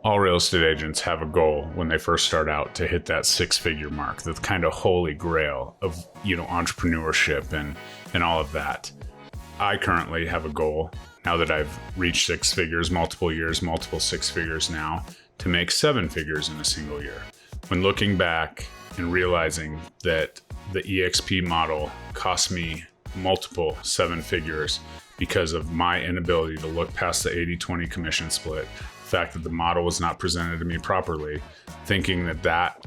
All real estate agents have a goal when they first start out to hit that six-figure mark, the kind of holy grail of, entrepreneurship and all of that. I currently have a goal, now that I've reached six figures, multiple years, multiple six figures now, to make seven figures in a single year. When looking back and realizing that the EXP model cost me multiple seven figures because of my inability to look past the 80-20 commission split, the fact that the model was not presented to me properly, thinking that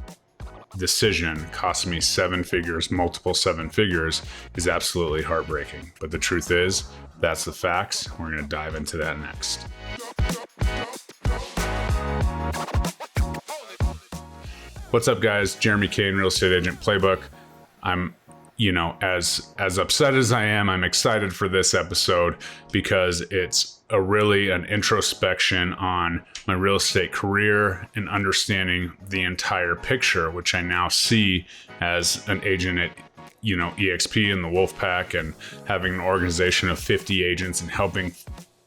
decision cost me seven figures, multiple seven figures, is absolutely heartbreaking. But the truth is, that's the facts. We're going to dive into that next. What's up, guys? Jeremy Kane, Real Estate Agent Playbook. I'm as upset as I am, I'm excited for this episode because it's an introspection on my real estate career and understanding the entire picture, which I now see as an agent at EXP and the Wolfpack, and having an organization of 50 agents and helping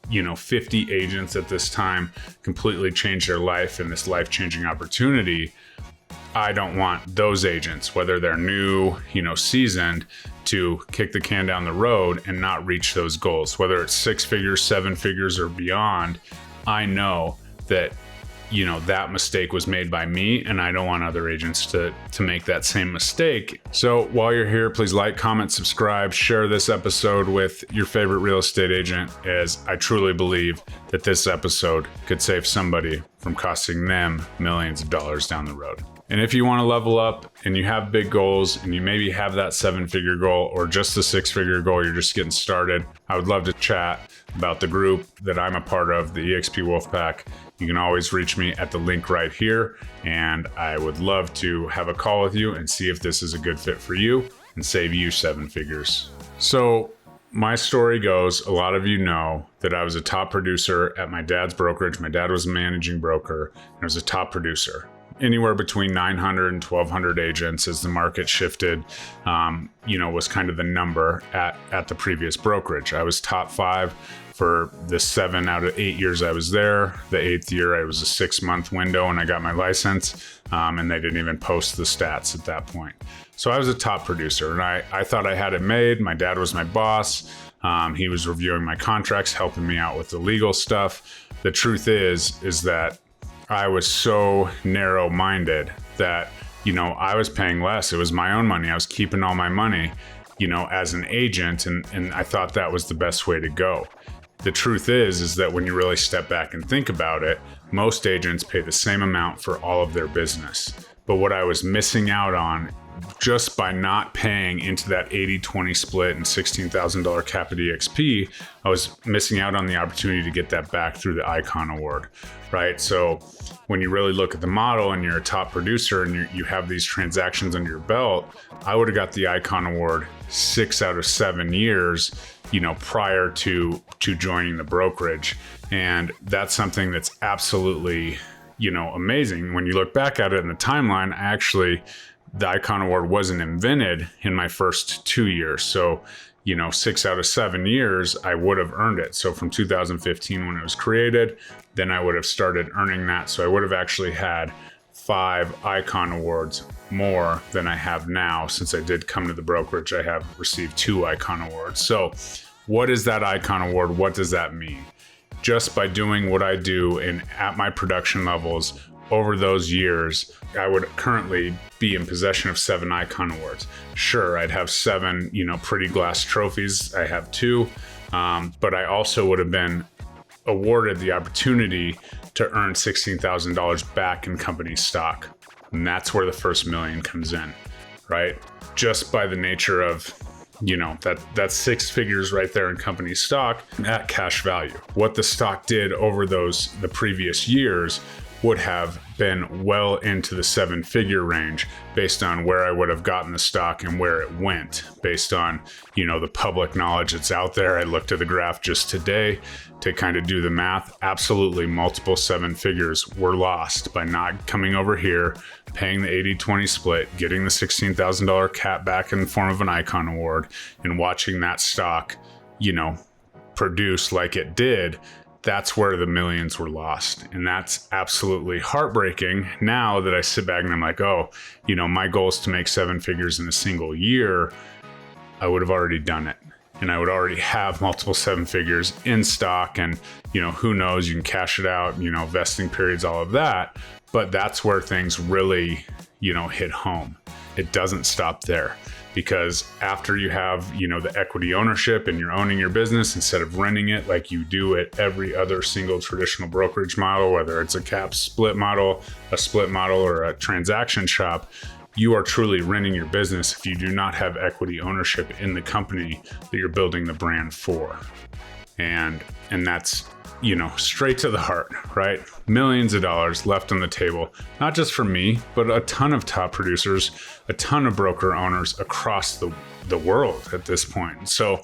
50 agents at this time completely change their life in this life-changing opportunity. I don't want those agents, whether they're new, seasoned, to kick the can down the road and not reach those goals. Whether it's six figures, seven figures, or beyond, I know that, that mistake was made by me, and I don't want other agents to make that same mistake. So while you're here, please like, comment, subscribe, share this episode with your favorite real estate agent, as I truly believe that this episode could save somebody from costing them millions of dollars down the road. And if you want to level up and you have big goals and you maybe have that seven-figure goal or just the six-figure goal, you're just getting started, I would love to chat about the group that I'm a part of, the EXP Wolfpack. You can always reach me at the link right here, and I would love to have a call with you and see if this is a good fit for you and save you seven figures. So my story goes, a lot of you know that I was a top producer at my dad's brokerage. My dad was a managing broker, and I was a top producer. Anywhere between 900 and 1,200 agents as the market shifted, was kind of the number at the previous brokerage. I was top five for the 7 out of 8 years I was there. The 8th year, I was a 6-month window and I got my license, and they didn't even post the stats at that point. So I was a top producer, and I thought I had it made. My dad was my boss. He was reviewing my contracts, helping me out with the legal stuff. The truth is that I was so narrow-minded that, I was paying less. It was my own money. I was keeping all my money, as an agent, and I thought that was the best way to go. The truth is that when you really step back and think about it, most agents pay the same amount for all of their business. But what I was missing out on just by not paying into that 80-20 split and $16,000 cap at EXP, I was missing out on the opportunity to get that back through the Icon Award, right? So when you really look at the model and you're a top producer and you have these transactions under your belt, I would have got the Icon Award 6 out of 7 years, prior to joining the brokerage. And that's something that's absolutely, amazing. When you look back at it in the timeline, the Icon Award wasn't invented in my first 2 years. So, 6 out of 7 years, I would have earned it. So from 2015 when it was created, then I would have started earning that. So I would have actually had 5 Icon Awards more than I have now. Since I did come to the brokerage, I have received 2 Icon Awards. So what is that Icon Award? What does that mean? Just by doing what I do and at my production levels over those years, I would currently be in possession of 7 Icon Awards. Sure, I'd have 7, pretty glass trophies. I have 2, but I also would have been awarded the opportunity to earn $16,000 back in company stock. And that's where the first million comes in, right? Just by the nature of, that's 6 figures right there in company stock at cash value. What the stock did over the previous years would have been well into the 7-figure range based on where I would have gotten the stock and where it went based on, the public knowledge that's out there. I looked at the graph just today to kind of do the math. Absolutely multiple 7 figures were lost by not coming over here, paying the 80-20 split, getting the $16,000 cap back in the form of an Icon Award, and watching that stock, produce like it did that's where the millions were lost. And that's absolutely heartbreaking. Now that I sit back and I'm like, oh, my goal is to make 7 figures in a single year, I would have already done it. And I would already have multiple 7 figures in stock, and, who knows, you can cash it out, vesting periods, all of that. But that's where things really, hit home. It doesn't stop there, because after you have, the equity ownership and you're owning your business instead of renting it like you do at every other single traditional brokerage model, whether it's a cap split model, a split model, or a transaction shop, you are truly renting your business if you do not have equity ownership in the company that you're building the brand for. And that's, straight to the heart, right? Millions of dollars left on the table, not just for me, but a ton of top producers, a ton of broker owners across the world at this point. So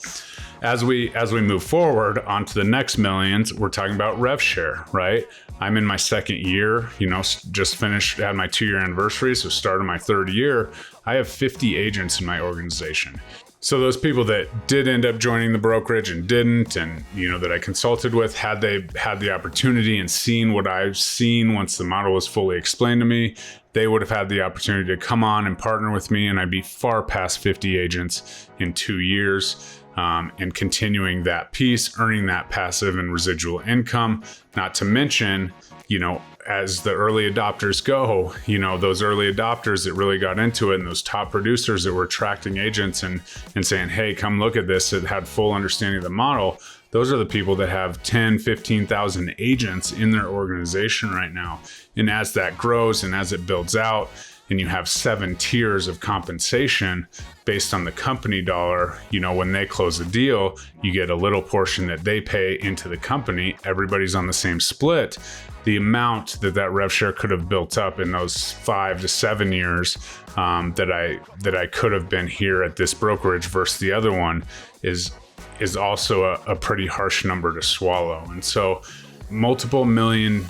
as we move forward onto the next millions, we're talking about rev share, right? I'm in my 2nd year, just had my 2-year anniversary, so started my 3rd year. I have 50 agents in my organization. So those people that did end up joining the brokerage and didn't, and that I consulted with, had they had the opportunity and seen what I've seen once the model was fully explained to me, they would have had the opportunity to come on and partner with me, and I'd be far past 50 agents in 2 years. And continuing that piece, earning that passive and residual income, not to mention, as the early adopters go, those early adopters that really got into it, and those top producers that were attracting agents and saying, hey, come look at this, that had full understanding of the model. Those are the people that have 10, 15,000 agents in their organization right now. And as that grows and as it builds out, and you have 7 tiers of compensation based on the company dollar, when they close a deal, you get a little portion that they pay into the company. Everybody's on the same split. The amount that rev share could have built up in those 5 to 7 years that I could have been here at this brokerage versus the other one is also a pretty harsh number to swallow. And so multiple $1 million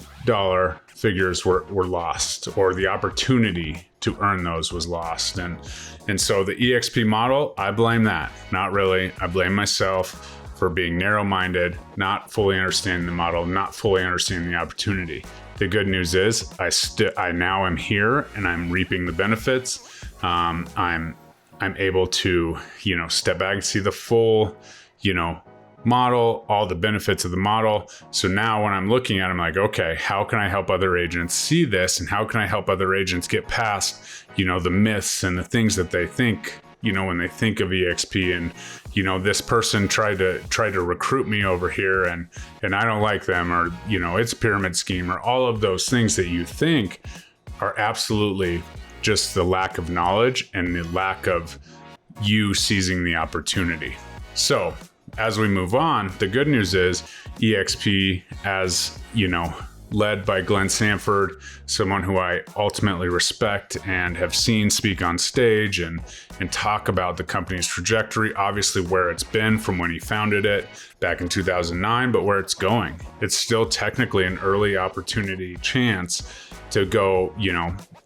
figures were lost, or the opportunity to earn those was lost. And so the EXP model, I blame that. Not really. I blame myself for being narrow-minded, not fully understanding the model, not fully understanding the opportunity. The good news is I now am here and I'm reaping the benefits. I'm able to, step back and see the full, model, all the benefits of the model. So now when I'm looking at it, I'm like, okay, how can I help other agents see this? And how can I help other agents get past, the myths and the things that they think, when they think of EXP, and, this person tried to recruit me over here and I don't like them, or, it's a pyramid scheme, or all of those things that you think are absolutely just the lack of knowledge and the lack of you seizing the opportunity. So as we move on, the good news is EXP, as led by Glenn Sanford, someone who I ultimately respect and have seen speak on stage and talk about the company's trajectory, obviously where it's been from when he founded it back in 2009, but where it's going. It's still technically an early opportunity chance to go,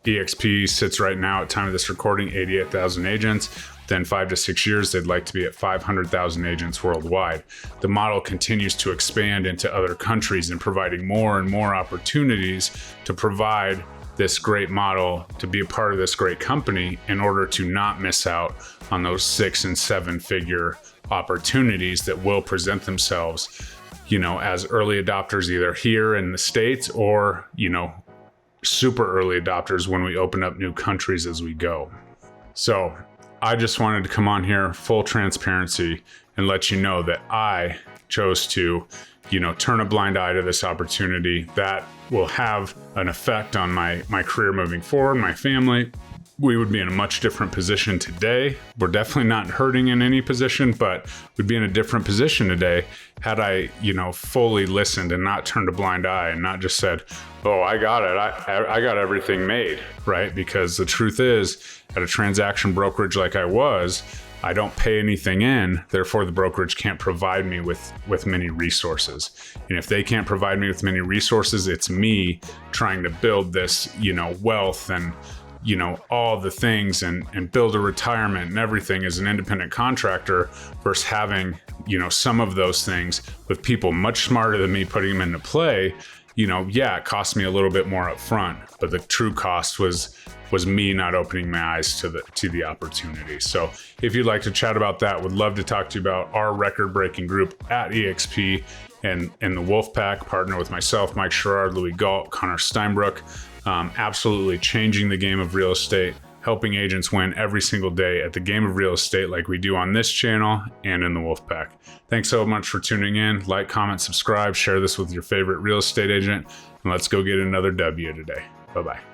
EXP sits right now at time of this recording, 88,000 agents. Then 5 to 6 years, they'd like to be at 500,000 agents worldwide. The model continues to expand into other countries and providing more and more opportunities to provide this great model, to be a part of this great company, in order to not miss out on those 6 and 7 figure opportunities that will present themselves, as early adopters either here in the States or, super early adopters when we open up new countries as we go. So I just wanted to come on here, full transparency, and let you know that I chose to, turn a blind eye to this opportunity that will have an effect on my career moving forward, my family. We would be in a much different position today. We're definitely not hurting in any position, but we'd be in a different position today had I, fully listened and not turned a blind eye and not just said, oh, I got it. I got everything made, right? Because the truth is, at a transaction brokerage like I was, I don't pay anything in. Therefore, the brokerage can't provide me with many resources. And if they can't provide me with many resources, it's me trying to build this, wealth and all the things and build a retirement and everything as an independent contractor versus having, some of those things with people much smarter than me putting them into play, it cost me a little bit more up front, but the true cost was me not opening my eyes to the opportunity. So if you'd like to chat about that, would love to talk to you about our record-breaking group at EXP and the Wolfpack, partner with myself, Mike Sherrard, Louis Galt, Connor Steinbrook, absolutely changing the game of real estate, helping agents win every single day at the game of real estate like we do on this channel and in the Wolfpack. Thanks so much for tuning in. Like, comment, subscribe, share this with your favorite real estate agent, and let's go get another W today. Bye-bye.